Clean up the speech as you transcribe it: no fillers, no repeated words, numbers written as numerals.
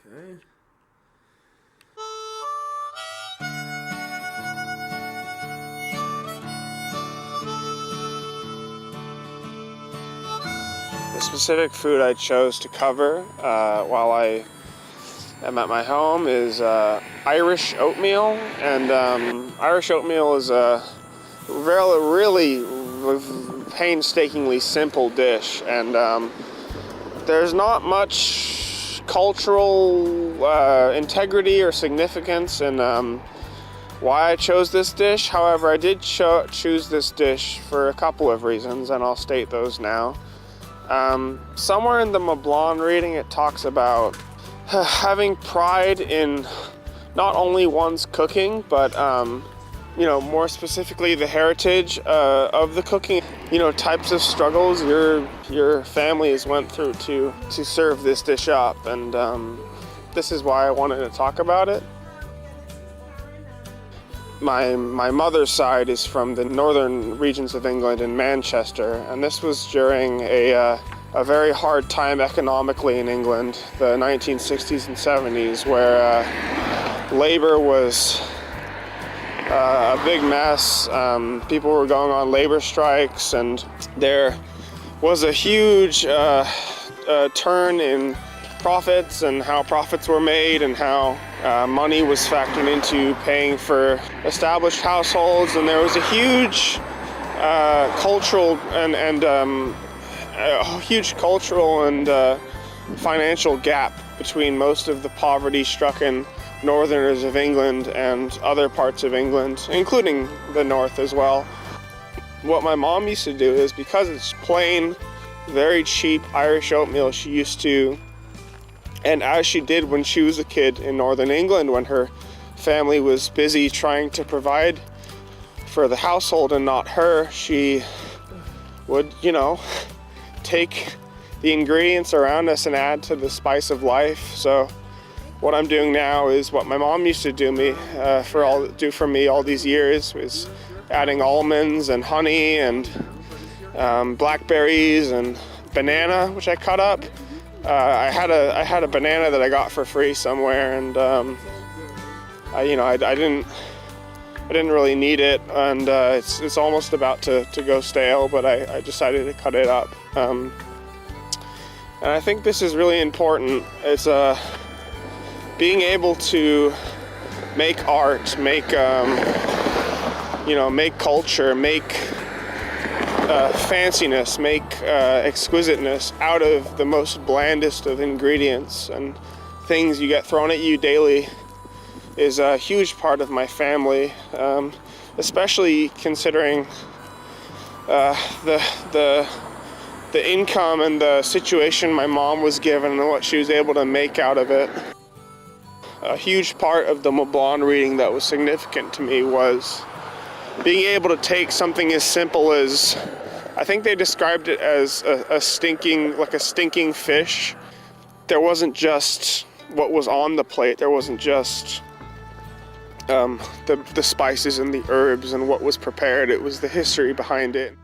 Okay. The specific food I chose to cover while I am at my home is Irish oatmeal, and Irish oatmeal is a really painstakingly simple dish, and there's not much cultural integrity or significance in why I chose this dish. However, I did choose this dish for a couple of reasons, and I'll state those now. Somewhere in the Mablan reading, it talks about having pride in not only one's cooking, but more specifically the heritage of the cooking. Types of struggles your families went through to serve this dish up, and this is why I wanted to talk about it. My mother's side is from the northern regions of England in Manchester, and this was during a very hard time economically in England, the 1960s and 70s, where labor was a big mess. People were going on labor strikes, and there was a huge turn in profits and how profits were made, and how money was factored into paying for established households, and there was a huge cultural and financial gap between most of the poverty-stricken northerners of England and other parts of England, including the north as well. What my mom used to do is, because it's plain, very cheap Irish oatmeal, she used to, and as she did when she was a kid in northern England, when her family was busy trying to provide for the household and not her, she would, take the ingredients around us and add to the spice of life. So what I'm doing now is what my mom used to do for me all these years, was adding almonds and honey and blackberries and banana, which I cut up. I had a banana that I got for free somewhere, and I didn't really need it, and it's almost about to go stale, but I decided to cut it up. And I think this is really important. It's being able to make art, make culture, make fanciness, make exquisiteness out of the most blandest of ingredients and things you get thrown at you daily is a huge part of my family, especially considering the income and the situation my mom was given and what she was able to make out of it. A huge part of the Mablan reading that was significant to me was being able to take something as simple as, I think they described it as a stinking fish. There wasn't just what was on the plate. There wasn't just the spices and the herbs and what was prepared. It was the history behind it.